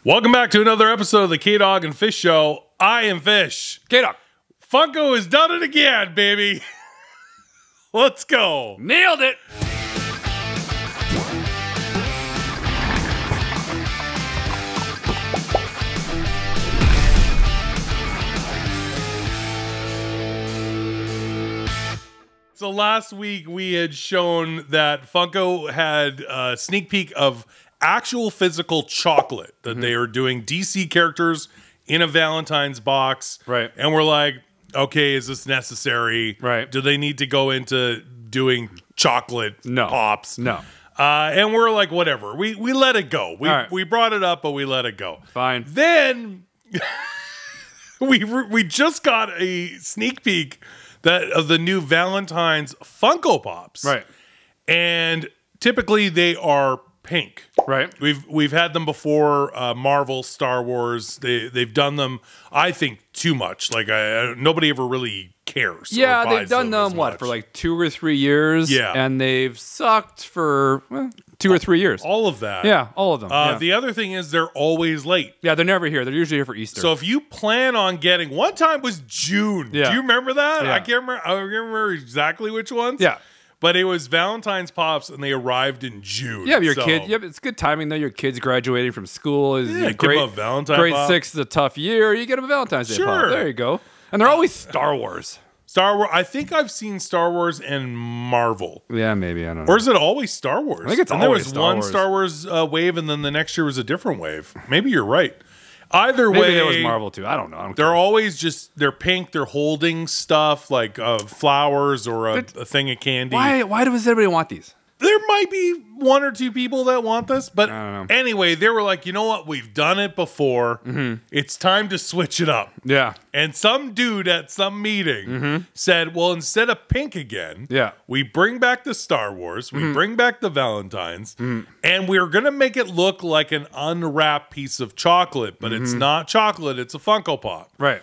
Welcome back to another episode of the K-Dog and Fish Show. I am Fish. K-Dog. Funko has done it again, baby. Let's go. Nailed it. So last week we had shown that Funko had a sneak peek of actual physical chocolate that they are doing DC characters in a Valentine's box. Right. And we're like, okay, is this necessary? Right. Do they need to go into doing chocolate pops? No. And we're like, whatever. We let it go. We right. brought it up, but we let it go. Fine. Then we just got a sneak peek of the new Valentine's Funko Pops. Right. And typically they are pink. Right. We've had them before. Marvel, Star Wars. They've done them. I think too much. Like nobody ever really cares. Yeah, they've done them for like 2 or 3 years. Yeah, and they've sucked for 2 or 3 years. All of that. Yeah, all of them. Yeah. The other thing is they're always late. Yeah, they're never here. They're usually here for Easter. So if you plan on getting, one time was June. Yeah. Do you remember that? Yeah. I can't remember exactly which ones. Yeah. But it was Valentine's Pops, and they arrived in June. Yeah, but your kid. Yeah, it's good timing though. Your kid's graduating from school. Yeah, give him a Valentine grade pop. 6 is a tough year. You get him a Valentine's Day pop. There you go. And they're always Star Wars. Star Wars. I think I've seen Star Wars and Marvel. Yeah, maybe. I don't know. Or is it always Star Wars? I think it's and always there was Star one Wars. Star Wars wave, and then the next year was a different wave. Maybe you're right. Either Maybe way, there was Marvel too. I don't know. They're always they're pink. They're holding stuff like flowers or a thing of candy. Why does everybody want these? There might be 1 or 2 people that want this, but I don't know. anyway, they were like, you know what? We've done it before. It's time to switch it up. Yeah. And some dude at some meeting said, well, instead of pink again, we bring back the Star Wars, we bring back the Valentines, and we're going to make it look like an unwrapped piece of chocolate, but it's not chocolate, it's a Funko Pop. Right.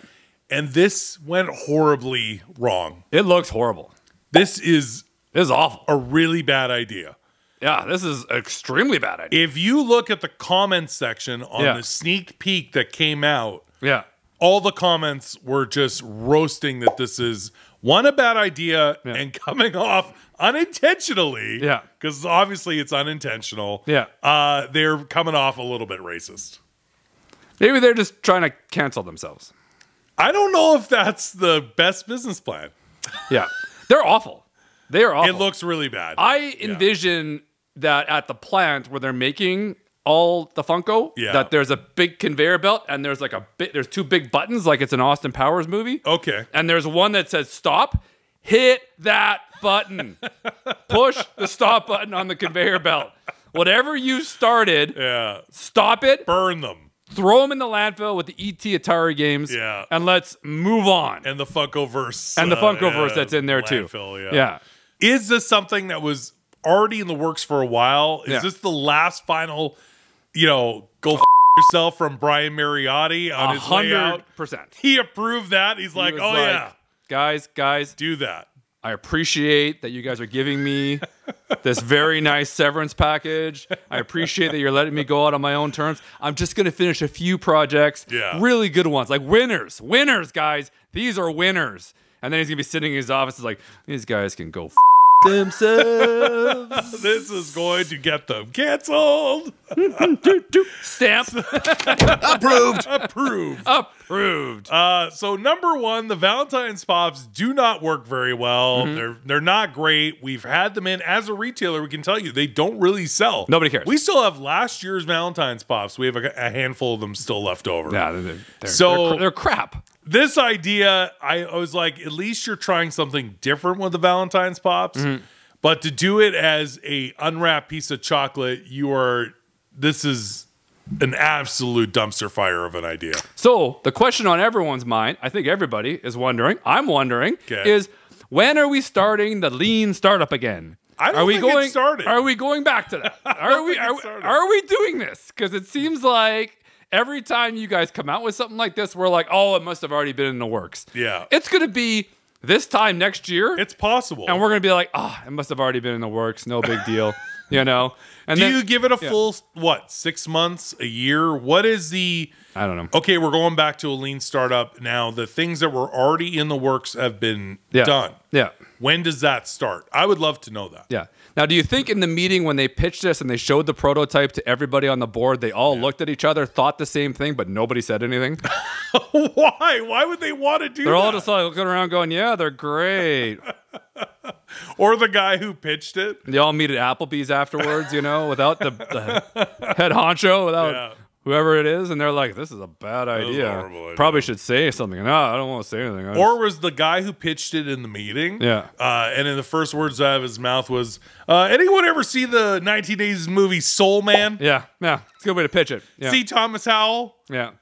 And this went horribly wrong. It looks horrible. This is awful. a really bad idea. Yeah, this is an extremely bad idea. If you look at the comments section on the sneak peek that came out, all the comments were just roasting that this is, one, a bad idea, and coming off unintentionally. Yeah. Because obviously it's unintentional. Yeah. They're coming off a little bit racist. Maybe they're just trying to cancel themselves. I don't know if that's the best business plan. Yeah. They're awful. They are awful. It looks really bad. I envision that at the plant where they're making all the Funko, that there's a big conveyor belt and there's like there's 2 big buttons like it's an Austin Powers movie. Okay. And there's one that says stop. Hit that button. Push the stop button on the conveyor belt. Whatever you started, stop it. Burn them. Throw them in the landfill with the ET Atari games. Yeah. And let's move on. And the Funkoverse. And the Funkoverse that's in there landfill, too. Yeah. Is this something that was already in the works for a while? Is this the last final, go yourself from Brian Mariotti on his way out? 100%. He approved that. He's like, was oh, like, yeah. Guys. Do that. I appreciate that you guys are giving me this very nice severance package. I appreciate that you're letting me go out on my own terms. I'm just going to finish a few projects. Yeah. Really good ones. Like winners. Winners, guys. These are winners. And then he's going to be sitting in his office like, these guys can go themselves. This is going to get them canceled. Stamp. Approved. Approved. So number 1, the Valentine's Pops do not work very well. They're not great. We've had them in. As a retailer, we can tell you they don't really sell. Nobody cares. We still have last year's Valentine's Pops. We have a handful of them still left over. Yeah, they're crap. This idea, I was like, at least you're trying something different with the Valentine's Pops. But to do it as a unwrapped piece of chocolate, this is an absolute dumpster fire of an idea. So the question on everyone's mind, I think everybody is wondering, I'm wondering, is when are we starting the lean startup again? I don't think it started. Are we going back to that? Are we doing this? Because it seems like every time you guys come out with something like this, we're like, oh, it must have already been in the works. Yeah. It's going to be this time next year. It's possible. And we're going to be like, oh, it must have already been in the works. No big deal. you know. And do then, you give it a full, what, 6 months, a year? What is the... I don't know. Okay, we're going back to a lean startup now. The things that were already in the works have been done. Yeah. When does that start? I would love to know that. Yeah. Now, do you think in the meeting when they pitched this and they showed the prototype to everybody on the board, they all looked at each other, thought the same thing, but nobody said anything? Why? Why would they want to do that? They're all just like looking around going, yeah, they're great. Or the guy who pitched it. They all meet at Applebee's afterwards, you know, without the head honcho, without whoever it is. And they're like, this is a bad idea. Probably should say something. No, I don't want to say anything. Or was the guy who pitched it in the meeting? Yeah. And in the first words out of his mouth was, anyone ever see the 1980s movie Soul Man? Yeah. Yeah. It's a good way to pitch it. Yeah. See Thomas Howell? Yeah.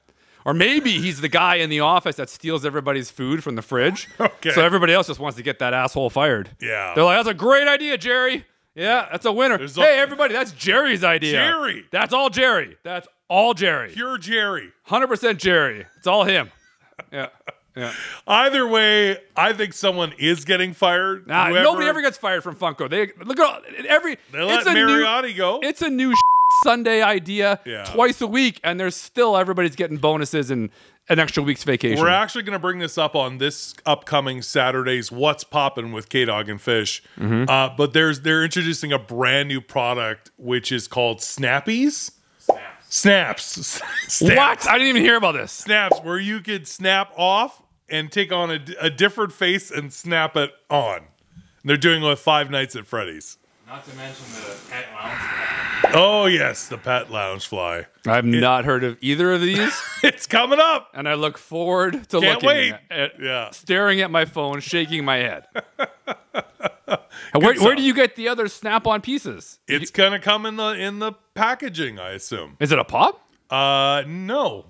Or maybe he's the guy in the office that steals everybody's food from the fridge. Okay. So everybody else just wants to get that asshole fired. Yeah. They're like, that's a great idea, Jerry. Yeah, that's a winner. Hey, everybody, that's Jerry's idea. Jerry. That's all Jerry. That's all Jerry. Pure Jerry. 100% Jerry. It's all him. Yeah. Yeah. Either way, I think someone is getting fired. Nobody ever gets fired from Funko. They look at They let Mariotti go. It's a new Sunday idea twice a week, and there's still everybody's getting bonuses and an extra week's vacation. We're actually going to bring this up on this upcoming Saturday's What's Poppin' with K-Dog and Fish. But they're introducing a brand new product which is called Snappies. Snaps. What? I didn't even hear about this. Snaps, where you could snap off and take on a different face and snap it on. And they're doing it with Five Nights at Freddy's. Not to mention the pet lounge. Oh, yes, the pet lounge fly. I've not heard of either of these. It's coming up. And I look forward to staring at my phone, shaking my head. Where do you get the other snap-on pieces? It's going to come in the packaging, I assume. Is it a pop? No.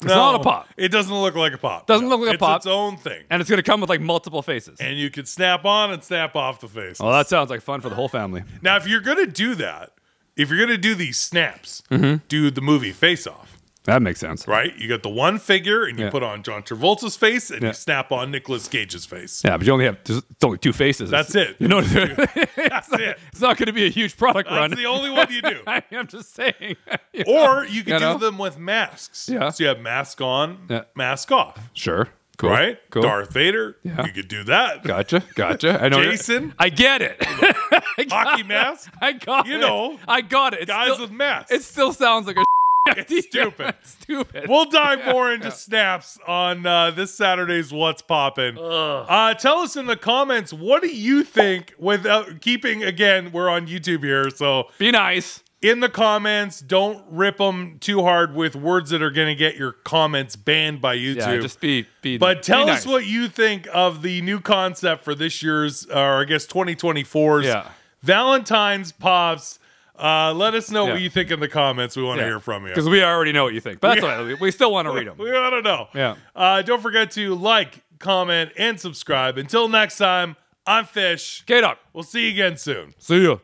It's not a pop. It doesn't look like a pop. Doesn't look like a pop. It's its own thing. And it's going to come with like multiple faces. And you can snap on and snap off the faces. Well, that sounds like fun for the whole family. Now, if you're going to do that, if you're going to do these snaps, do the movie Face Off. That makes sense. Right? You got the one figure, and you put on John Travolta's face, and you snap on Nicolas Cage's face. Yeah, but you only have it's only two faces. That's it. You know, That's it. It's not going to be a huge product run. That's the only one you do. I'm just saying. Or you could do them with masks. Yeah. So you have mask on, mask off. Sure. Cool. Right? Cool. Darth Vader. Yeah. You could do that. Gotcha. I know. Jason. I get it. Hockey mask. I got it. You know. I got it. Guys with masks. It still sounds like a It's stupid. Stupid. We'll dive more into snaps on this Saturday's What's Poppin'. Tell us in the comments, what do you think, without keeping, again, we're on YouTube here, so be nice. In the comments, don't rip them too hard with words that are going to get your comments banned by YouTube. Yeah, just be But tell nice. us what you think of the new concept for this year's, or I guess 2024's Valentine's Pops. Let us know what you think in the comments. We want to hear from you. Because we already know what you think. But that's all right. We still want to read them. We want to know. Yeah. Don't forget to like, comment, and subscribe. Until next time, I'm Fish. K-Dog. We'll see you again soon. See ya.